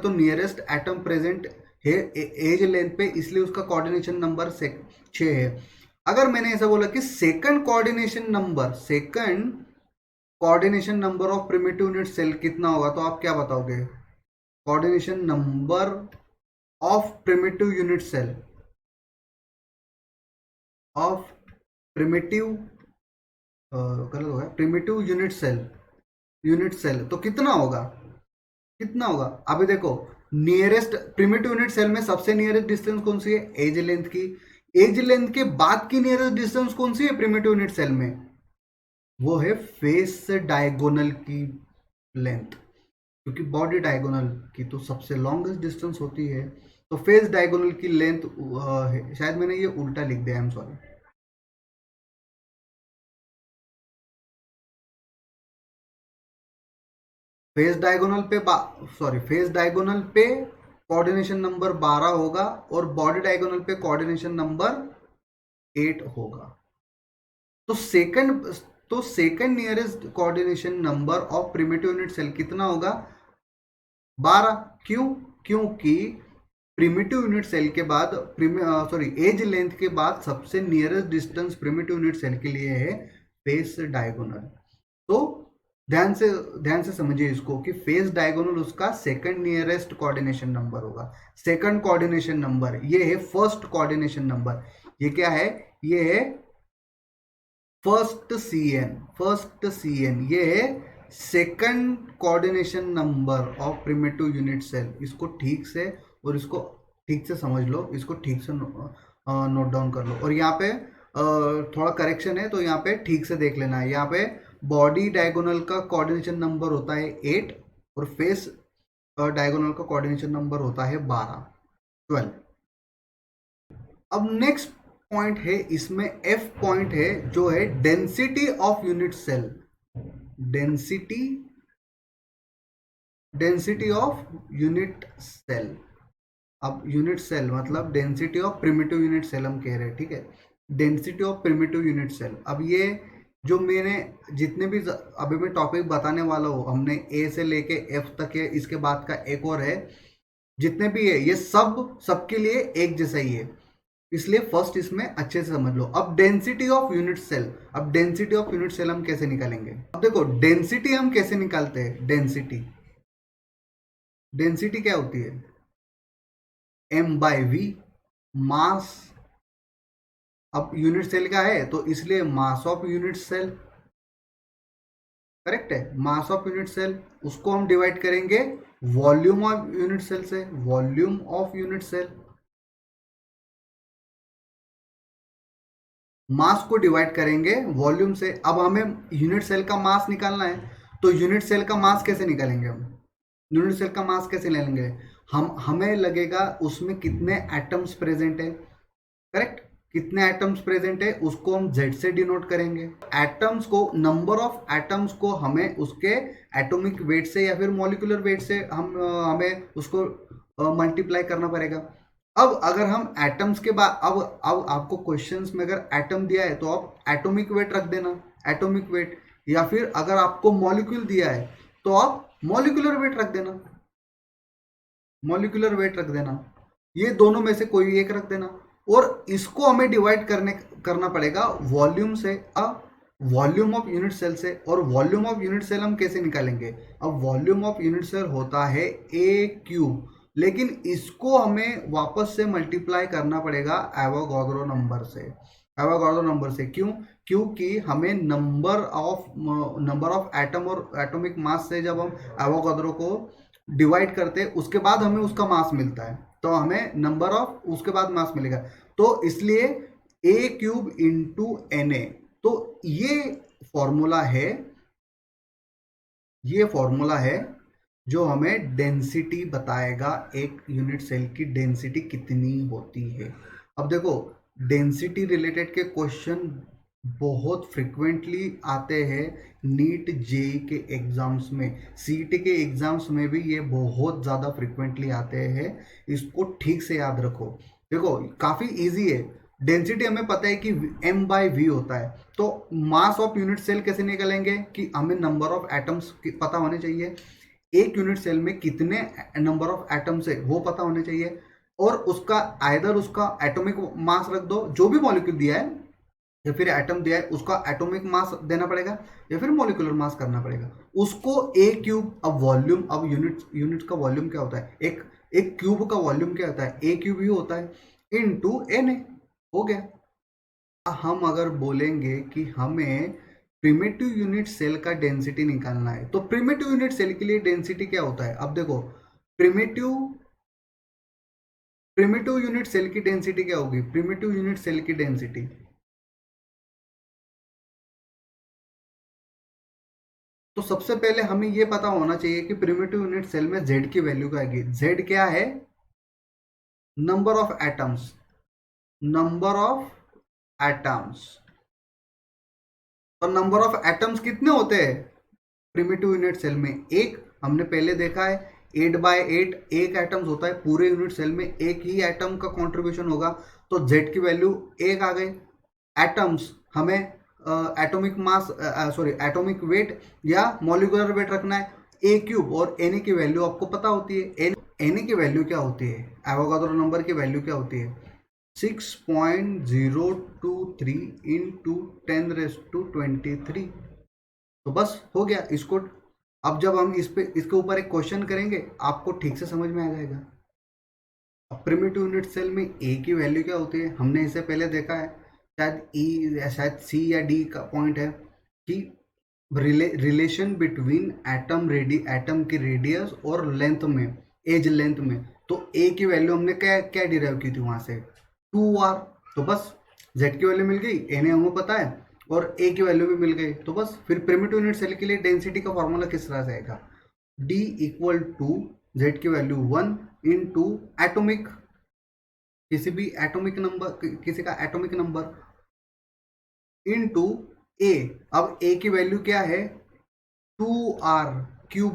नियरेस्ट एटम प्रेजेंट है एज लेंथ पे, इसलिए उसका कोऑर्डिनेशन नंबर 6 है। अगर मैंने ऐसा बोला कि second coordination number of primitive unit cell कितना होगा, तो आप क्या बताओगे, coordination number of primitive unit cell, of primitive गलत हो गया, प्रिमिटिव यूनिट सेल तो कितना होगा, अभी देखो, नियरेस्ट प्रिमिटिव यूनिट सेल में सबसे नियरेस्ट डिस्टेंस कौन सी है, एज लेंथ की। एज लेंथ के बाद की नियरेस्ट डिस्टेंस कौन सी है प्रिमिटिव यूनिट सेल में, वो है फेस डायगोनल की लेंथ, क्योंकि बॉडी डायगोनल की तो सबसे लॉन्गेस्ट डिस्टेंस होती है। तो फेस डायगोनल की लेंथ, शायद मैंने ये उल्टा लिख दिया, I am sorry, face diagonal पे कोऑर्डिनेशन नंबर 12 होगा और बॉडी डायगोनल पे कोऑर्डिनेशन नंबर 8 होगा। तो second nearest coordination number of primitive unit cell कितना होगा? 12। क्यों? क्योंकि प्रिमिटिव यूनिट सेल के बाद एज लेंथ के बाद सबसे nearest distance primitive unit cell के लिए है फेस डायगोनल। तो ध्यान से समझिए इसको कि फेस डायगोनल उसका सेकंड नियरेस्ट कोऑर्डिनेशन नंबर होगा। सेकंड कोऑर्डिनेशन नंबर ये है फर्स्ट कोऑर्डिनेशन नंबर। ये क्या है? ये है फर्स्ट सीएन। ये है second coordination number of primitive unit cell. इसको ठीक से समझ लो, इसको ठीक से नोट डाउन कर लो। और यहाँ पे थोड़ा करेक्शन है तो यहाँ पे ठीक से देख लेना है। यहाँ पे बॉडी डायगोनल का कोऑर्डिनेशन नंबर होता है 8 और फेस डायगोनल का कोऑर्डिनेशन नंबर होता है 12। अब नेक्स्ट पॉइंट है, इसमें एफ पॉइंट है जो है density of unit cell. Density of unit cell. अब यूनिट सेल मतलब density of primitive unit cell हम कह रहे हैं, ठीक है? Density of primitive unit cell. अब ये जो मैंने जितने भी अभी मैं टॉपिक बताने वाला हूँ, हमने ए से लेके एफ तक है, इसके बाद का एक और है, जितने भी है ये सबके लिए एक जैसा ही है, इसलिए फर्स्ट इसमें अच्छे से समझ लो। अब डेंसिटी ऑफ यूनिट सेल। अब डेंसिटी ऑफ यूनिट सेल हम कैसे निकालेंगे? अब देखो डेंसिटी हम कैसे निकालते हैं। डेंसिटी क्या होती है? m/v मास। अब यूनिट सेल का है तो इसलिए mass of unit cell, correct है? मास ऑफ यूनिट सेल उसको हम डिवाइड करेंगे वॉल्यूम ऑफ यूनिट सेल से। Volume of unit cell, mass को डिवाइड करेंगे वॉल्यूम से। अब हमें यूनिट सेल का मास निकालना है, तो यूनिट सेल का मास कैसे निकालेंगे हम? यूनिट सेल का मास कैसे ले लेंगे हमें लगेगा उसमें कितने एटम्स प्रेजेंट है, करेक्ट? कितने एटम्स प्रेजेंट है उसको हम Z से डिनोट करेंगे। एटम्स को, नंबर ऑफ एटम्स को हमें उसके एटॉमिक वेट से या फिर मॉलिक्यूलर वेट से हमें उसको मल्टीप्लाई करना पड़ेगा। अब अगर हम एटम्स के बाद अब आपको क्वेश्चंस में अगर एटम दिया है तो आप एटॉमिक वेट रख देना, एटॉमिक वेट। या फिर अगर आपको मॉलिक्यूल दिया है तो आप मॉलिक्यूलर वेट रख देना, मॉलिक्यूलर वेट रख देना। ये दोनों में से कोई एक रख देना। और इसको हमें डिवाइड करना पड़ेगा वॉल्यूम से, वॉल्यूम ऑफ यूनिट सेल से। और वॉल्यूम ऑफ यूनिट सेल हम कैसे निकालेंगे? अब वॉल्यूम ऑफ यूनिट सेल होता है A³, लेकिन इसको हमें वापस से मल्टीप्लाई करना पड़ेगा एवोगाड्रो नंबर से। एवोगाड्रो नंबर से क्यों? क्योंकि हमें नंबर ऑफ एटम और एटॉमिक मास से जब हम एवोगाड्रो को डिवाइड करते हैं उसके बाद हमें उसका मास मिलता है, तो हमें नंबर ऑफ उसके बाद मास मिलेगा। तो इसलिए A³ इंटू Na। तो ये फॉर्मूला है जो हमें डेंसिटी बताएगा, एक यूनिट सेल की डेंसिटी कितनी होती है। अब देखो डेंसिटी रिलेटेड के क्वेश्चन बहुत फ्रिक्वेंटली आते हैं नीट जेई के एग्जाम्स में, सीईटी के एग्जाम्स में भी ये बहुत ज़्यादा फ्रिक्वेंटली आते हैं। इसको ठीक से याद रखो। देखो काफ़ी इजी है। डेंसिटी हमें पता है कि m/v होता है, तो मास ऑफ यूनिट सेल कैसे निकालेंगे कि हमें नंबर ऑफ एटम्स पता होने चाहिए, एक यूनिट सेल में कितने नंबर ऑफ एटम्स है वो पता होने चाहिए, और उसका आइदर उसका एटॉमिक मास रख दो, जो भी मॉलिक्यूल दिया है या फिर एटम दिया है उसका एटॉमिक मास देना पड़ेगा या फिर मॉलिक्यूलर मास करना पड़ेगा उसको। A³। अब वॉल्यूम, अब यूनिट का वॉल्यूम क्या होता है? एक क्यूब का वॉल्यूम क्या होता है? A³ ही होता है इनटू Na। हो गया। हम अगर बोलेंगे कि हमें प्रिमिटिव यूनिट सेल का डेंसिटी निकालना है तो प्रिमिटिव यूनिट सेल के लिए डेंसिटी क्या होता है? अब देखो प्रिमिटिव यूनिट सेल की डेंसिटी क्या होगी? प्रिमिटिव यूनिट सेल की डेंसिटी, तो सबसे पहले हमें यह पता होना चाहिए कि प्रिमिटिव यूनिट सेल में Z की वैल्यू क्या आएगी। Z क्या है? Number of atoms. Number of atoms. और नंबर ऑफ एटम्स कितने होते हैं प्रिमिटिव यूनिट सेल में? एक। हमने पहले देखा है 8/8 एक एटम्स होता है, पूरे यूनिट सेल में एक ही एटम का कंट्रीब्यूशन होगा, तो Z की वैल्यू 1 आ गई। एटम्स हमें atomic mass sorry atomic weight या मॉलिक्यूलर वेट रखना है, A³ और Na की वैल्यू आपको पता होती है। Na की वैल्यू क्या होती है, एवोगाड्रो नंबर की वैल्यू क्या होती है, 6.023 इंटू 10⁻23। तो बस हो गया इसको। अब जब हम इसके ऊपर एक क्वेश्चन करेंगे आपको ठीक से समझ में आ जाएगा। अब प्रिमिटिव यूनिट सेल में ए की वैल्यू क्या होती है, हमने इसे पहले देखा है, शायद सी या डी का पॉइंट है कि रिलेशन बिटवीन एटम की रेडियस और लेंथ में, एज लेंथ में। तो ए की वैल्यू हमने क्या क्या डिराइव की थी वहां से, 2r। तो बस z की वैल्यू मिल गई, Na हमें पता है और a की वैल्यू भी मिल गई। तो बस फिर प्रिमिटिव यूनिट सेल के लिए डेंसिटी का फॉर्मूला किस तरह से आएगा, d इक्वल टू z की वैल्यू 1 इंटू एटोमिक, किसी भी एटॉमिक नंबर, किसी का एटॉमिक नंबर इनटू ए। अब ए की वैल्यू क्या है, 2r³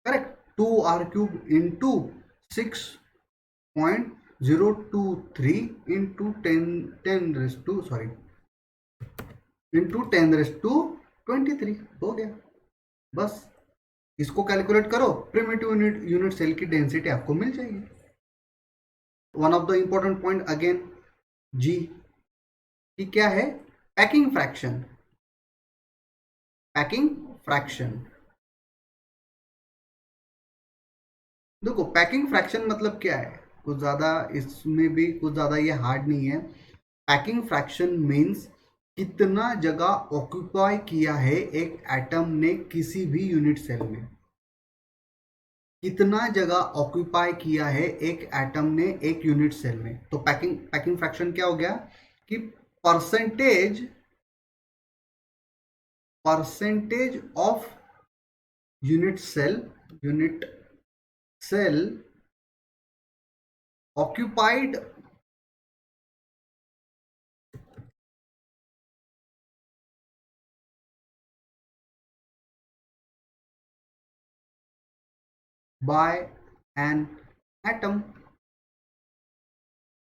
correct, 2r³ into 6.023 into 10⁻23 हो गया। बस इसको कैलकुलेट करो, प्रिमिटिव यूनिट सेल की डेंसिटी आपको मिल जाएगी। One of the important point again जी कि क्या है, पैकिंग फ्रैक्शन। पैकिंग फ्रैक्शन देखो, पैकिंग फ्रैक्शन मतलब क्या है, कुछ ज्यादा इसमें भी कुछ ज्यादा ये हार्ड नहीं है। पैकिंग फ्रैक्शन मीन्स कितना जगह ऑक्यूपाई किया है एक एटम ने किसी भी यूनिट सेल में, कितना जगह ऑक्यूपाई किया है एक एटम ने एक यूनिट सेल में। तो पैकिंग फ्रैक्शन क्या हो गया कि percentage of unit cell occupied by an atom,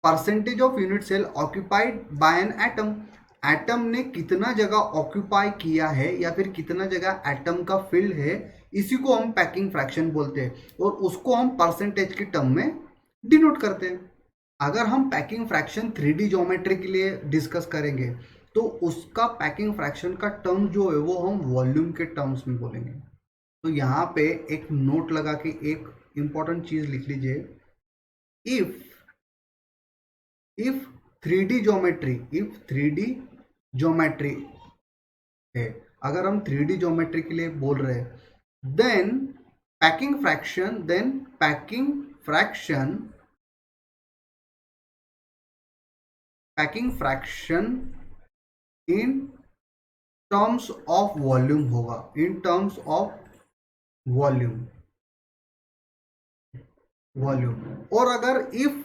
percentage of unit cell occupied by an atom. Atom ने कितना जगह ऑक्यूपाई किया है या फिर कितना जगह एटम का फील्ड है, इसी को हम पैकिंग फ्रैक्शन बोलते हैं और उसको हम परसेंटेज के टर्म में डिनोट करते हैं। अगर हम पैकिंग फ्रैक्शन 3D ज्योमेट्री के लिए डिस्कस करेंगे तो उसका पैकिंग फ्रैक्शन का टर्म जो है वो हम वॉल्यूम के टर्म्स में बोलेंगे। तो यहाँ पे एक नोट लगा के एक इंपॉर्टेंट चीज लिख लीजिए, इफ 3D ज्योमेट्री है, अगर हम 3D ज्योमेट्री के लिए बोल रहे हैं, then packing fraction in terms of volume होगा, इन टर्म्स ऑफ वॉल्यूम। और अगर इफ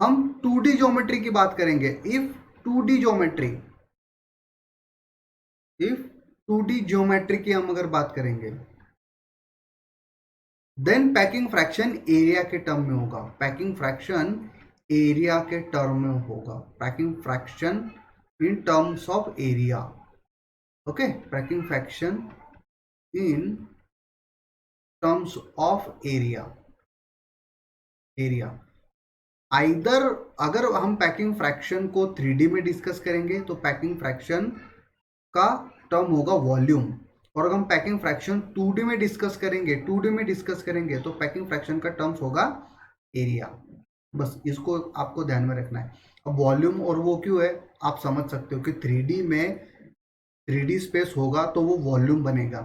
हम 2D ज्योमेट्री की बात करेंगे, इफ 2D ज्योमेट्री की हम अगर बात करेंगे, देन पैकिंग फ्रैक्शन एरिया के टर्म में होगा, पैकिंग फ्रैक्शन एरिया के टर्म में होगा, packing fraction in terms of area. Okay, packing fraction in terms of area. Either अगर हम पैकिंग फ्रैक्शन को 3D में डिस्कस करेंगे तो पैकिंग फ्रैक्शन का टर्म होगा वॉल्यूम, और अगर हम पैकिंग फ्रैक्शन 2D में डिस्कस करेंगे तो पैकिंग फ्रैक्शन का टर्म्स होगा एरिया। बस इसको आपको ध्यान में रखना है। अब वॉल्यूम और वो क्यों है आप समझ सकते हो कि 3D में 3D स्पेस होगा तो वो वॉल्यूम बनेगा।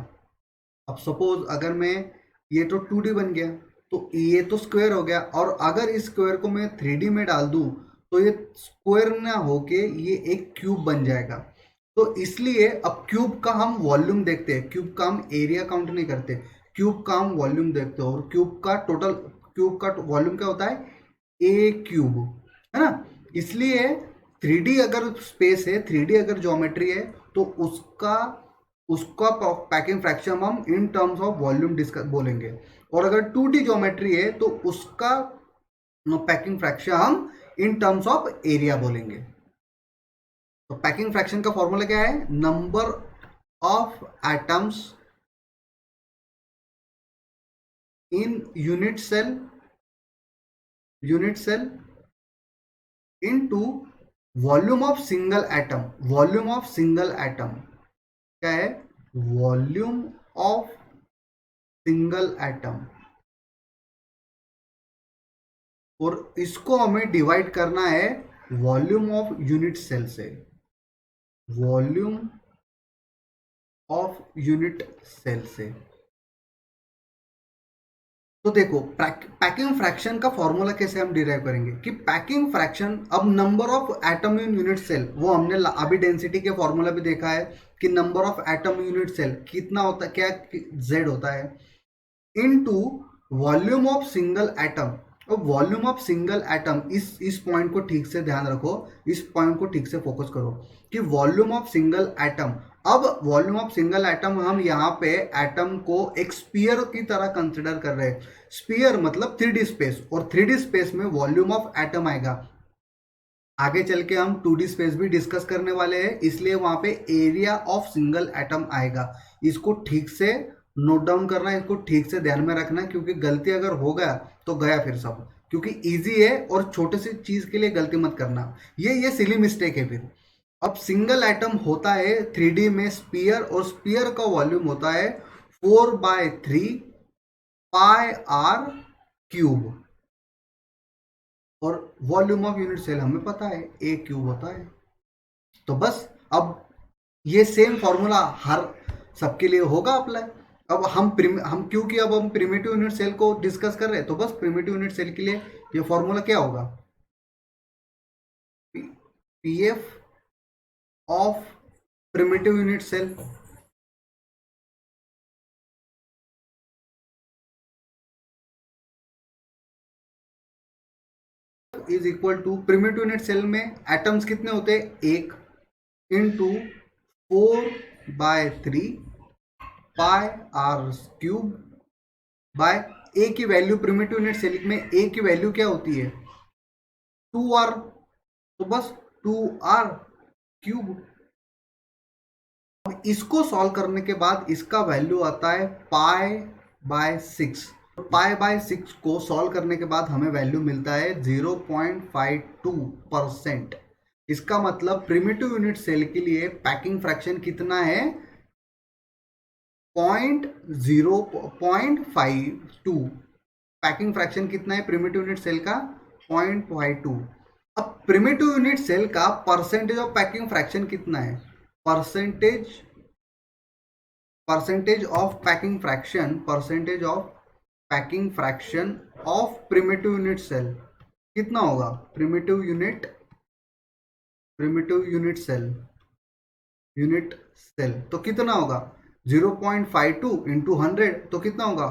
अब सपोज अगर मैं, ये तो 2D बन गया तो ये तो स्क्वायर हो गया, और अगर इस स्क्वायर को मैं 3D में डाल दूं तो ये स्क्वायर ना होके ये एक क्यूब बन जाएगा। तो इसलिए अब क्यूब का हम वॉल्यूम देखते हैं, क्यूब का हम एरिया काउंट नहीं करते, क्यूब का हम वॉल्यूम देखते हैं। और क्यूब का वॉल्यूम क्या होता है, A³ है ना। इसलिए 3D अगर स्पेस है, 3D अगर ज्योमेट्री है तो उसका उसका पैकिंग फ्रैक्शन हम इन टर्म्स ऑफ वॉल्यूम डिस्कस बोलेंगे, और अगर 2D ज्योमेट्री है तो उसका पैकिंग फ्रैक्शन हम इन टर्म्स ऑफ एरिया बोलेंगे। तो पैकिंग फ्रैक्शन का फॉर्मूला क्या है? Number of atoms in unit cell into volume of single atom. Volume of single atom क्या है? वॉल्यूम ऑफ सिंगल एटम, और इसको हमें डिवाइड करना है वॉल्यूम ऑफ यूनिट सेल से। वॉल्यूम ऑफ यूनिट सेल से। तो देखो पैकिंग फ्रैक्शन का फॉर्मूला कैसे हम डिराइव करेंगे कि पैकिंग फ्रैक्शन, अब number of atom in unit cell, वो हमने अभी डेंसिटी के फॉर्मूला भी देखा है कि number of atom unit cell कितना होता है, क्या z होता है, into volume of single atom. और वॉल्यूम ऑफ सिंगल एटम, इस पॉइंट को ठीक से ध्यान रखो, इस पॉइंट को ठीक से फोकस करो कि वॉल्यूम ऑफ सिंगल एटम। अब वॉल्यूम ऑफ सिंगल एटम, हम यहाँ पे एटम को एक स्पीयर की तरह कंसिडर कर रहे हैं। स्पीयर मतलब 3D स्पेस, और 3D स्पेस में वॉल्यूम ऑफ एटम आएगा। आगे चल के हम 2D स्पेस भी डिस्कस करने वाले हैं, इसलिए वहां पे एरिया ऑफ सिंगल एटम आएगा। इसको ठीक से नोट डाउन करना है, इसको ठीक से ध्यान में रखना, क्योंकि गलती अगर हो गया तो गया फिर सब, क्योंकि इजी है और छोटे सी चीज के लिए गलती मत करना, ये सिली मिस्टेक है फिर। अब सिंगल एटम होता है 3D में स्पीयर, और स्पीयर का वॉल्यूम होता है 4/3 पाई आर क्यूब, और वॉल्यूम ऑफ यूनिट सेल हमें पता है ए क्यूब होता है। तो बस अब ये सेम फॉर्मूला हर सबके लिए होगा अप्लाई। अब हम क्योंकि अब हम प्रिमिटिव यूनिट सेल को डिस्कस कर रहे हैं, तो बस प्रिमिटिव यूनिट सेल के लिए ये फॉर्मूला क्या होगा? PF of primitive unit cell is equal to, primitive unit cell में एटम्स कितने होते हैं? 1 into 4/3 pi R cube by A की वैल्यू, प्रिमिटिव यूनिट सेल में ए की वैल्यू क्या होती है? 2r, तो बस 2r क्यूब। अब इसको सॉल्व करने के बाद इसका वैल्यू आता है π/6। π/6 को सॉल्व करने के बाद हमें वैल्यू मिलता है 0.52%। इसका मतलब प्रिमिटिव यूनिट सेल के लिए पैकिंग फ्रैक्शन कितना है? 0.52। पैकिंग फ्रैक्शन कितना है प्रिमिटिव यूनिट सेल का? 0.52। अब प्रिमिटिव यूनिट सेल का परसेंटेज ऑफ पैकिंग फ्रैक्शन कितना है? Percentage of packing fraction of primitive unit cell कितना होगा? प्रिमिटिव यूनिट सेल तो कितना होगा? 0.52 इंटू 100 तो कितना होगा?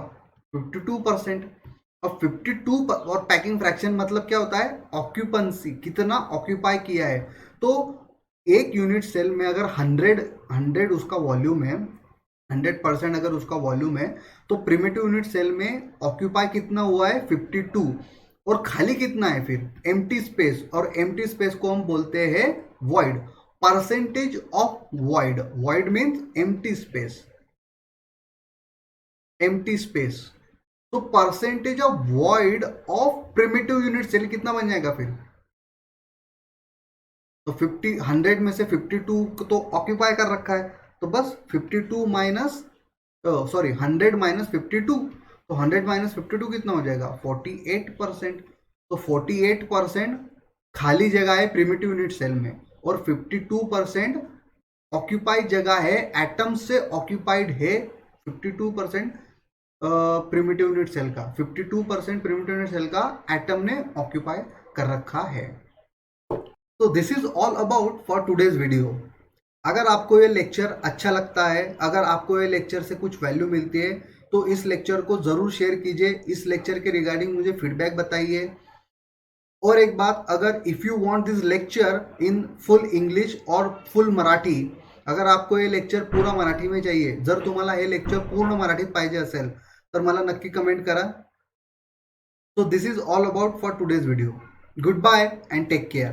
52%। अब 52 और पैकिंग फ्रैक्शन मतलब क्या होता है? ऑक्यूपेंसी, कितना ऑक्यूपाई किया है। तो एक यूनिट सेल में अगर 100 उसका वॉल्यूम है, 100% अगर उसका वॉल्यूम है, तो प्रिमिटिव यूनिट सेल में ऑक्यूपाई कितना हुआ है? 52। और खाली कितना है फिर? एम्प्टी स्पेस, और एम्प्टी स्पेस को हम बोलते हैं void. Percentage of void means empty space. तो percentage of void of primitive unit cell कितना बन जाएगा फिर? तो 100 में से 52 को तो ऑक्यूपाई कर रखा है, तो बस 52 माइनस 100 माइनस 52, तो 100 माइनस 52 कितना हो जाएगा? 48%। तो 48% खाली जगह है प्रिमिटिव यूनिट सेल में, और 52% ऑक्यूपाइड जगह है, एटम से ऑक्यूपाइड है 52% प्रिमिटिव यूनिट सेल का। 52% प्रिमिटिव यूनिट सेल का एटम ने ऑक्यूपाई कर रखा है। तो this is all about for today's video. अगर आपको ये लेक्चर अच्छा लगता है, अगर आपको ये लेक्चर से कुछ वैल्यू मिलती है, तो इस लेक्चर को ज़रूर शेयर कीजिए। इस लेक्चर के रिगार्डिंग मुझे फीडबैक बताइए। और एक बात, अगर if you want this lecture in full English और फुल मराठी, अगर आपको हे लेक्चर पूर्ण मराठी में चाहिए, जर तुम्हाला हे लेक्चर पूर्ण मराठीत पाहिजे असेल तर मला नक्की कमेंट करा. So this is all about for today's video. Goodbye and take care.